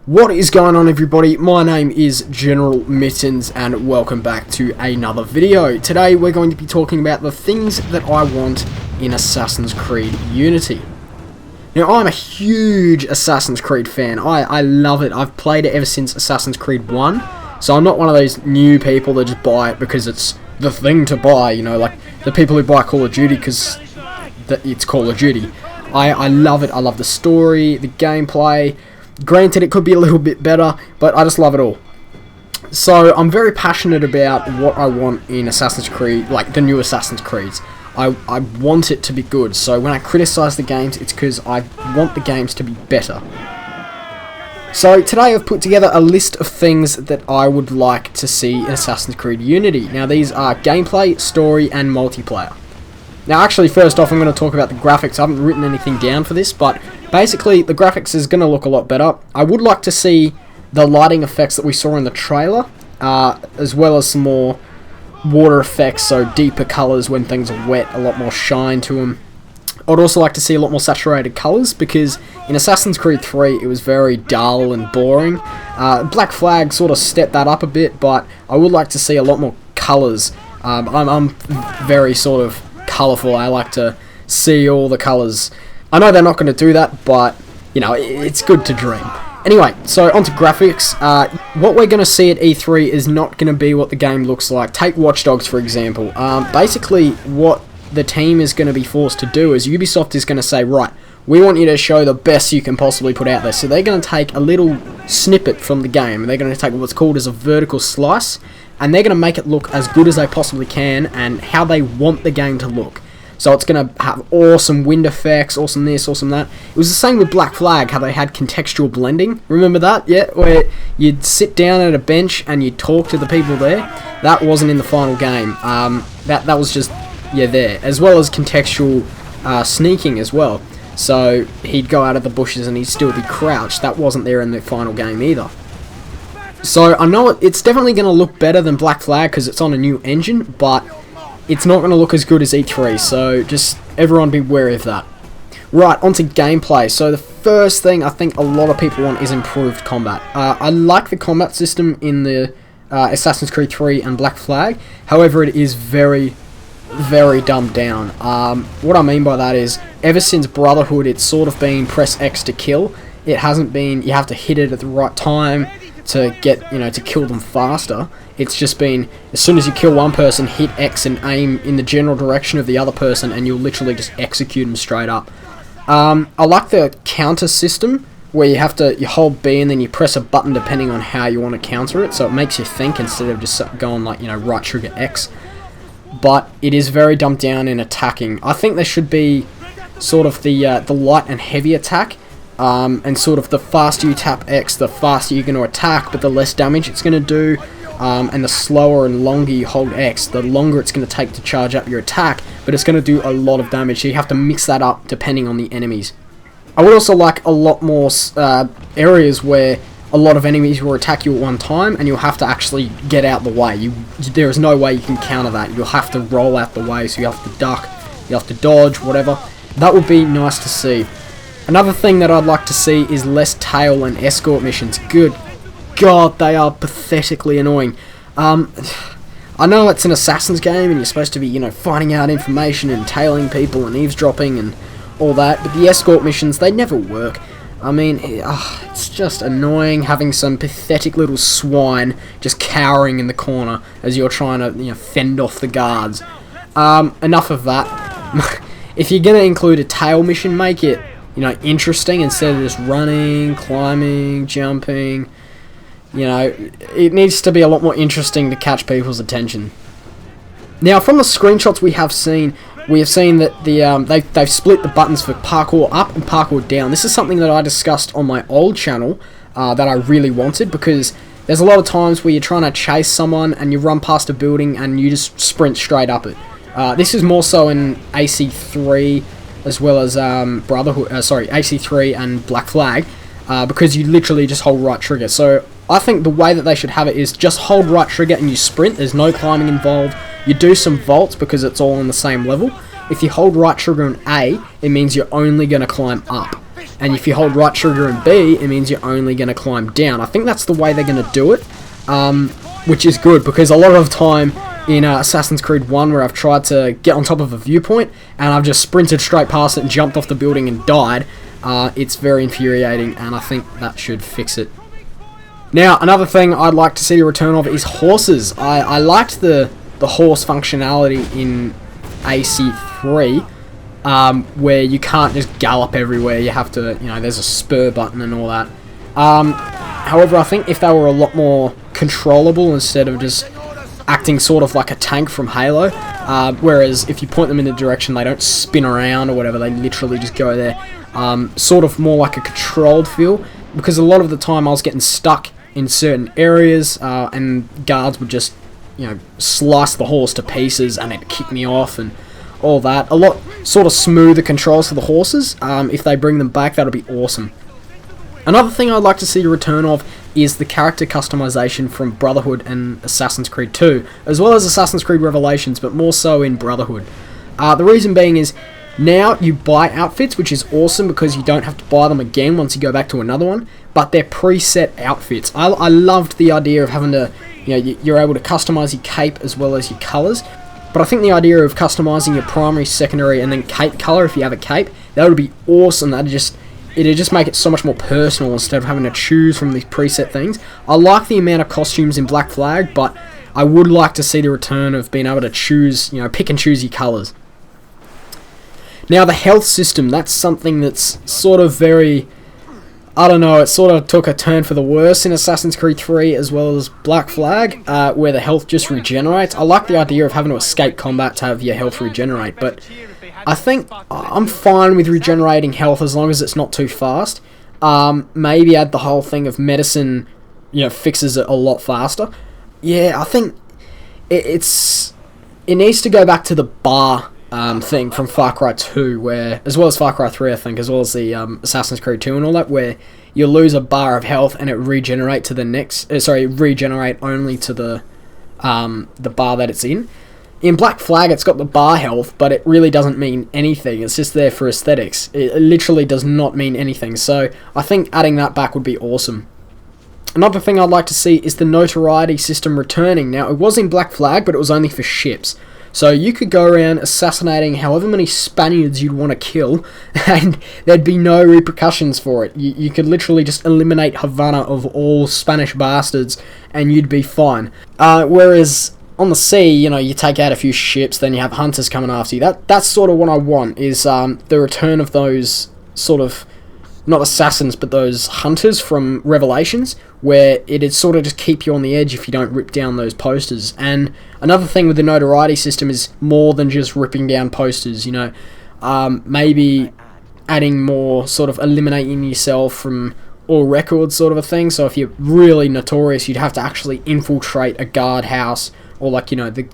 What is going on, everybody? My name is General Mittens and welcome back to another video. Today we're going to be talking about the things that I want in Assassin's Creed Unity. Now, I'm a huge Assassin's Creed fan. I love it. I've played it ever since Assassin's Creed 1, so I'm not one of those new people that just buy it because it's the thing to buy, you know, like the people who buy Call of Duty because it's Call of Duty. I love it. I love the story, the gameplay. Granted, it could be a little bit better, but I just love it all. So, I'm very passionate about what I want in Assassin's Creed, like the new Assassin's Creeds. I want it to be good, so when I criticise the games, it's because I want the games to be better. So, today I've put together a list of things that I would like to see in Assassin's Creed Unity. Now, these are gameplay, story, and multiplayer. Now, actually, first off, I'm going to talk about the graphics. I haven't written anything down for this, but basically, the graphics is going to look a lot better. I would like to see the lighting effects that we saw in the trailer, as well as some more water effects, so deeper colours when things are wet, a lot more shine to them. I'd also like to see a lot more saturated colours, because in Assassin's Creed 3, it was very dull and boring. Black Flag sort of stepped that up a bit, but I would like to see a lot more colours. I'm very sort of colourful. I like to see all the colours. I know they're not going to do that, but, you know, it's good to dream. Anyway, so onto graphics. What we're going to see at E3 is not going to be what the game looks like. Take Watch Dogs, for example. Basically, what the team is going to be forced to do is Ubisoft is going to say, right, we want you to show the best you can possibly put out there. So they're going to take a little snippet from the game, and they're going to take what's called as a vertical slice, and they're going to make it look as good as they possibly can and how they want the game to look. So it's going to have awesome wind effects, awesome this, awesome that. It was the same with Black Flag, how they had contextual blending. Remember that? Yeah, where you'd sit down at a bench and you'd talk to the people there. That wasn't in the final game. That was just, yeah, there. As well as contextual sneaking as well. So he'd go out of the bushes and he'd still be crouched. That wasn't there in the final game either. So I know it's definitely going to look better than Black Flag because it's on a new engine, but it's not going to look as good as E3, so just everyone be wary of that. Right, onto gameplay. So the first thing I think a lot of people want is improved combat. I like the combat system in the Assassin's Creed 3 and Black Flag, however it is very, very dumbed down. What I mean by that is, ever since Brotherhood it's sort of been press X to kill. It hasn't been, you have to hit it at the right time to get, you know, to kill them faster. It's just been, as soon as you kill one person, hit X and aim in the general direction of the other person, and you'll literally just execute them straight up. I like the counter system, where you hold B and then you press a button depending on how you want to counter it, so it makes you think instead of just going like, you know, right trigger X. But it is very dumbed down in attacking. I think there should be sort of the light and heavy attack, and sort of the faster you tap X, the faster you're going to attack, but the less damage it's going to do. And the slower and longer you hold X, the longer it's going to take to charge up your attack, but it's going to do a lot of damage, so you have to mix that up depending on the enemies. I would also like a lot more areas where a lot of enemies will attack you at one time, and you'll have to actually get out the way. There is no way you can counter that. You'll have to roll out the way, so you have to duck, you have to dodge, whatever. That would be nice to see. Another thing that I'd like to see is less tail and escort missions. Good God, they are pathetically annoying. I know it's an Assassin's game and you're supposed to be, you know, finding out information and tailing people and eavesdropping and all that, but the escort missions, they never work. I mean, it's just annoying having some pathetic little swine just cowering in the corner as you're trying to, you know, fend off the guards. Enough of that. If you're going to include a tail mission, make it, you know, interesting instead of just running, climbing, jumping. You know, it needs to be a lot more interesting to catch people's attention. Now, from the screenshots we have seen that they've split the buttons for parkour up and parkour down. This is something that I discussed on my old channel that I really wanted, because there's a lot of times where you're trying to chase someone and you run past a building and you just sprint straight up it. This is more so in AC3 as well as AC3 and Black Flag, because you literally just hold right trigger. So I think the way that they should have it is just hold right trigger and you sprint. There's no climbing involved. You do some vaults because it's all on the same level. If you hold right trigger and A, it means you're only going to climb up. and if you hold right trigger and B, it means you're only going to climb down. I think that's the way they're going to do it, which is good, because a lot of time in Assassin's Creed 1 where I've tried to get on top of a viewpoint and I've just sprinted straight past it and jumped off the building and died, it's very infuriating, and I think that should fix it. Now, another thing I'd like to see a return of is horses. I liked the horse functionality in AC3, where you can't just gallop everywhere. You have to, there's a spur button and all that. However, I think if they were a lot more controllable instead of just acting sort of like a tank from Halo, whereas if you point them in the direction, they don't spin around or whatever, they literally just go there. Sort of more like a controlled feel, because a lot of the time I was getting stuck in certain areas, and guards would just, slice the horse to pieces and it'd kick me off and all that. A lot sort of smoother controls for the horses. If they bring them back, that'll be awesome. Another thing I'd like to see a return of is the character customization from Brotherhood and Assassin's Creed 2, as well as Assassin's Creed Revelations, but more so in Brotherhood. The reason being is, now you buy outfits, which is awesome because you don't have to buy them again once you go back to another one, but they're preset outfits. I loved the idea of having to, you're able to customize your cape as well as your colors, but I think the idea of customizing your primary, secondary, and then cape color if you have a cape, that would be awesome. It'd just make it so much more personal instead of having to choose from these preset things. I like the amount of costumes in Black Flag, but I would like to see the return of being able to choose, pick and choose your colors. Now, the health system, that's something that's sort of very, I don't know, it sort of took a turn for the worse in Assassin's Creed 3 as well as Black Flag, where the health just regenerates. I like the idea of having to escape combat to have your health regenerate, but I think I'm fine with regenerating health as long as it's not too fast. Maybe add the whole thing of medicine, fixes it a lot faster. Yeah, I think it needs to go back to the bar thing from Far Cry 2, where, as well as Far Cry 3, I think, as well as the Assassin's Creed 2 and all that, where you lose a bar of health and it regenerate to the next, regenerate only to the bar that it's in. In Black Flag, it's got the bar health, but it really doesn't mean anything. It's just there for aesthetics. It literally does not mean anything. So I think adding that back would be awesome. Another thing I'd like to see is the notoriety system returning. Now, it was in Black Flag, but it was only for ships. So you could go around assassinating however many Spaniards you'd want to kill, and there'd be no repercussions for it. You could literally just eliminate Havana of all Spanish bastards, and you'd be fine. Whereas on the sea, you take out a few ships, then you have hunters coming after you. That's sort of what I want, is the return of those sort of, not assassins, but those hunters from Revelations, where it'd sort of just keep you on the edge if you don't rip down those posters. And another thing with the notoriety system is more than just ripping down posters, maybe adding more, sort of eliminating yourself from all records sort of a thing. So if you're really notorious, you'd have to actually infiltrate a guard house, or the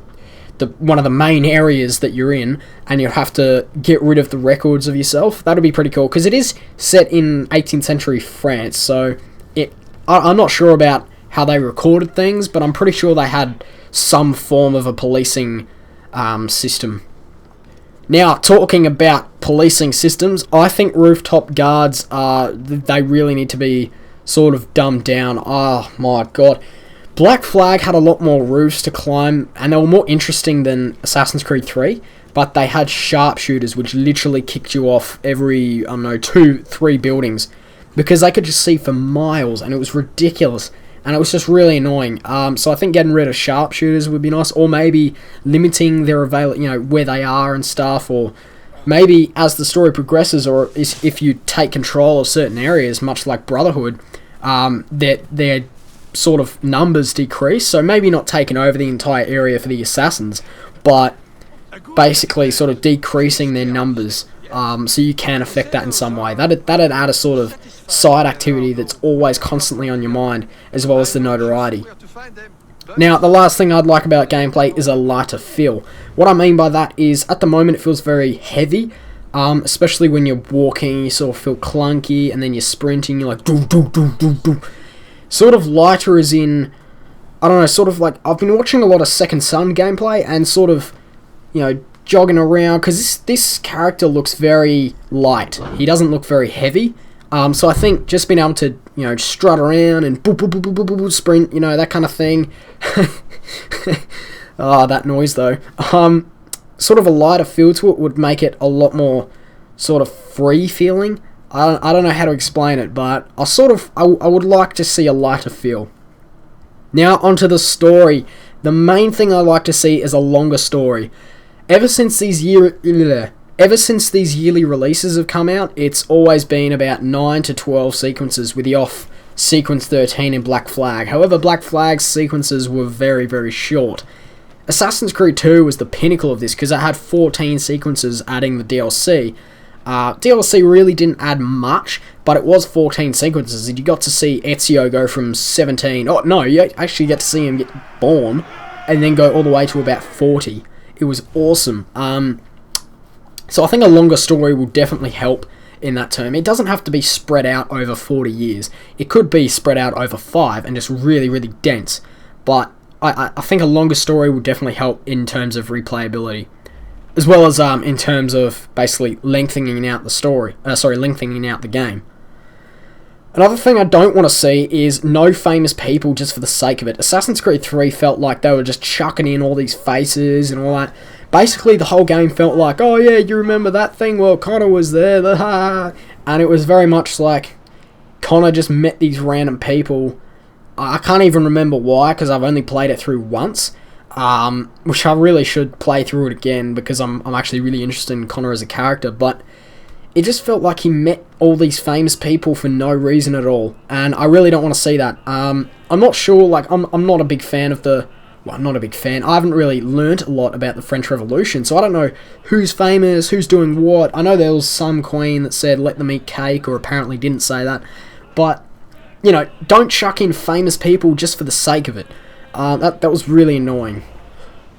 one of the main areas that you're in, and you'll have to get rid of the records of yourself. That'd be pretty cool, because it is set in 18th century France, so I'm not sure about how they recorded things, but I'm pretty sure they had some form of a policing system. Now, talking about policing systems, I think rooftop guards, they really need to be sort of dumbed down. Oh my god. Black Flag had a lot more roofs to climb, and they were more interesting than Assassin's Creed 3, but they had sharpshooters, which literally kicked you off every, 2-3 buildings, because they could just see for miles, and it was ridiculous, and it was just really annoying. So I think getting rid of sharpshooters would be nice, or maybe limiting their where they are and stuff, or maybe as the story progresses, or if you take control of certain areas, much like Brotherhood, their sort of numbers decrease. So maybe not taking over the entire area for the assassins, but basically sort of decreasing their numbers, so you can affect that in some way. That'd add a sort of side activity that's always constantly on your mind, as well as the notoriety. Now, the last thing I'd like about gameplay is a lighter feel. What I mean by that is, at the moment it feels very heavy, especially when you're walking. You sort of feel clunky, and then you're sprinting, you're like doo doo doo doo doo. Sort of lighter as in, I don't know, sort of like, I've been watching a lot of Second Son gameplay, and sort of, jogging around, because this character looks very light. He doesn't look very heavy, So I think just being able to, you know, strut around and boop, boop, boop, boop, boop, boop, sprint, you know, that kind of thing. Oh, that noise though. Sort of a lighter feel to it would make it a lot more sort of free feeling. I don't know how to explain it, but I would like to see a lighter feel. Now onto the story. The main thing I like to see is a longer story. Ever since these yearly releases have come out, it's always been about 9 to 12 sequences, with the off sequence 13 in Black Flag. However, Black Flag's sequences were very, very short. Assassin's Creed 2 was the pinnacle of this because it had 14 sequences adding the DLC. DLC really didn't add much, but it was 14 sequences, and you got to see EZIO go from 17... Oh, no, you actually get to see him get born, and then go all the way to about 40. It was awesome. So I think a longer story will definitely help in that term. It doesn't have to be spread out over 40 years. It could be spread out over 5 and just really, really dense. But I think a longer story will definitely help in terms of replayability, as well as in terms of basically lengthening out the story. Lengthening out the game. Another thing I don't want to see is no famous people just for the sake of it. Assassin's Creed 3 felt like they were just chucking in all these faces and all that. Basically, the whole game felt like, oh yeah, you remember that thing? Well, Connor was there, and it was very much like Connor just met these random people. I can't even remember why, because I've only played it through once, which I really should play through it again, because I'm actually really interested in Connor as a character, but it just felt like he met all these famous people for no reason at all, and I really don't want to see that. I'm not sure, like, I'm not a big fan of the... Well, I'm not a big fan. I haven't really learnt a lot about the French Revolution, so I don't know who's famous, who's doing what. I know there was some queen that said, let them eat cake, or apparently didn't say that, but, you know, don't chuck in famous people just for the sake of it. That was really annoying.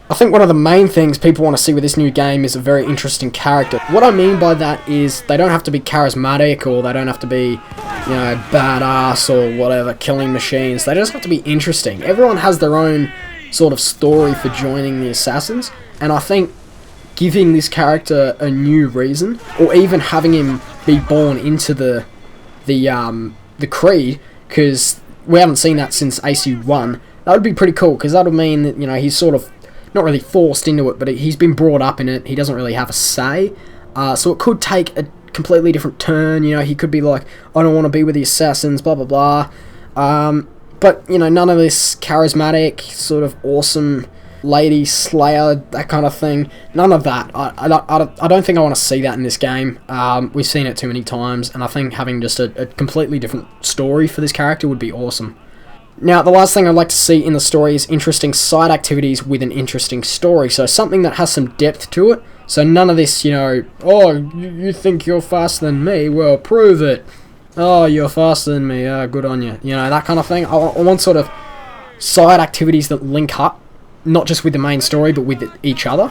I think one of the main things people want to see with this new game is a very interesting character. What I mean by that is they don't have to be charismatic, or they don't have to be, you know, badass or whatever, killing machines. They just have to be interesting. Everyone has their own sort of story for joining the Assassins, and I think giving this character a new reason, or even having him be born into the Creed, because we haven't seen that since AC1, that would be pretty cool, because that would mean that, you know, he's sort of not really forced into it, but he's been brought up in it. He doesn't really have a say, so it could take a completely different turn. You know, he could be like, I don't want to be with the Assassins, blah blah blah. But, you know, none of this charismatic, sort of awesome lady slayer, that kind of thing. None of that. I don't think I want to see that in this game. We've seen it too many times, and I think having just a completely different story for this character would be awesome. Now, the last thing I'd like to see in the story is interesting side activities with an interesting story. So something that has some depth to it. So none of this, you know, oh, you think you're faster than me? Well, prove it. Oh, you're faster than me, good on you. You know, that kind of thing. I want sort of side activities that link up, not just with the main story, but with each other.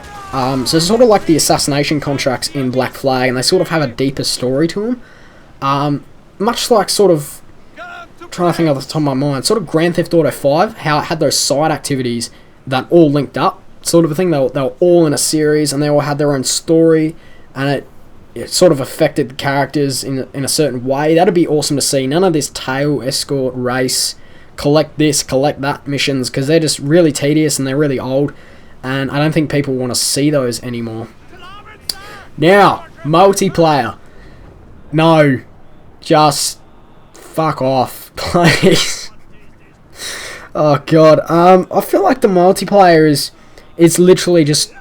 So it's sort of like the assassination contracts in Black Flag, and they sort of have a deeper story to them. Much like sort of, trying to think off the top of my mind, sort of Grand Theft Auto 5, how it had those side activities that all linked up, sort of a thing. They were all in a series, and they all had their own story, and it sort of affected the characters in a certain way. That'd be awesome to see. None of this tail, escort, race, collect this, collect that missions, because they're just really tedious and they're really old, and I don't think people want to see those anymore. Now, multiplayer. No, just fuck off, please. Oh god, I feel like the multiplayer it's literally just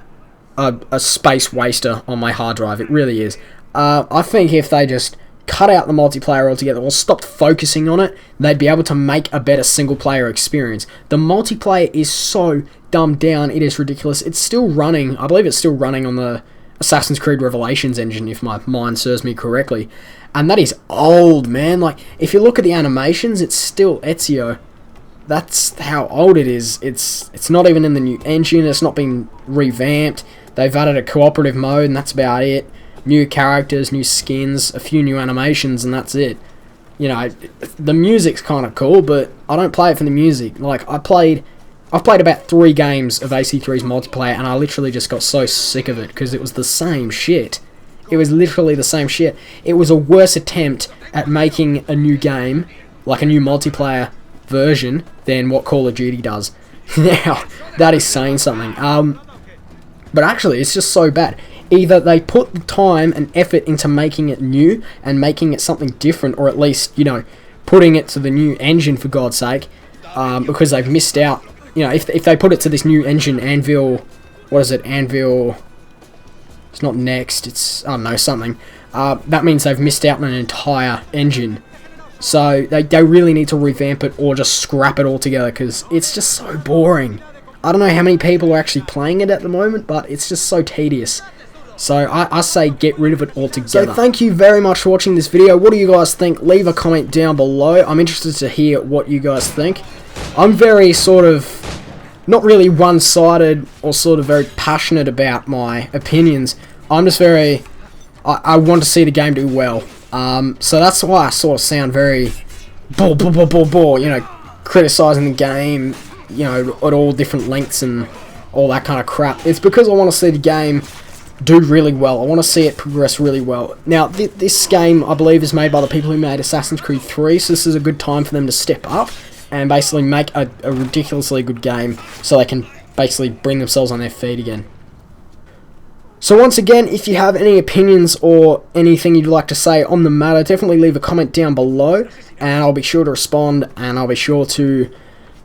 a space waster on my hard drive. It really is. I think if they just cut out the multiplayer altogether, or stopped focusing on it, they'd be able to make a better single player experience. The multiplayer is so dumbed down, it is ridiculous. It's still running, I believe it's still running on the Assassin's Creed Revelations engine, if my mind serves me correctly. And that is old, man. Like, if you look at the animations, it's still Ezio. That's how old it is. It's not even in the new engine, it's not been revamped. They've added a cooperative mode, and that's about it. New characters, new skins, a few new animations, and that's it. You know, the music's kind of cool, but I don't play it for the music. Like, I've played about 3 games of AC3's multiplayer, and I literally just got so sick of it, because it was the same shit. It was literally the same shit. It was a worse attempt at making a new game, like a new multiplayer version, than what Call of Duty does. Now, that is saying something. But actually, it's just so bad. Either they put the time and effort into making it new and making it something different, or at least, you know, putting it to the new engine, for God's sake, because they've missed out. You know, if they put it to this new engine, Anvil, what is it, Anvil, it's not Next, it's, I don't know, something, that means they've missed out on an entire engine. So they really need to revamp it or just scrap it altogether, because it's just so boring. I don't know how many people are actually playing it at the moment, but it's just so tedious. So I say get rid of it altogether. So thank you very much for watching this video. What do you guys think? Leave a comment down below. I'm interested to hear what you guys think. I'm very sort of, not really one-sided or sort of very passionate about my opinions. I'm just very, I want to see the game do well. So that's why I sort of sound very, you know, criticising the game, you know, at all different lengths and all that kind of crap. It's because I want to see the game do really well. I want to see it progress really well. Now, this game, I believe, is made by the people who made Assassin's Creed 3, so this is a good time for them to step up and basically make a ridiculously good game so they can basically bring themselves on their feet again. So once again, if you have any opinions or anything you'd like to say on the matter, definitely leave a comment down below, and I'll be sure to respond, and I'll be sure to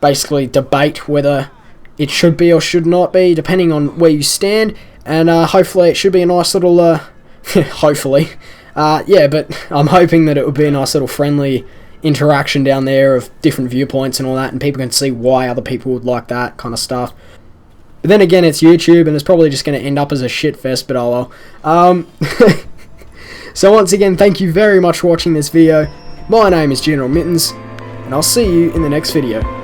basically debate whether it should be or should not be, depending on where you stand. And hopefully it should be a nice little, hopefully, yeah, but I'm hoping that it would be a nice little friendly interaction down there of different viewpoints and all that, and people can see why other people would like that kind of stuff. But then again, it's YouTube, and it's probably just going to end up as a shit fest, but oh well. So once again, thank you very much for watching this video. My name is General Mittens, and I'll see you in the next video.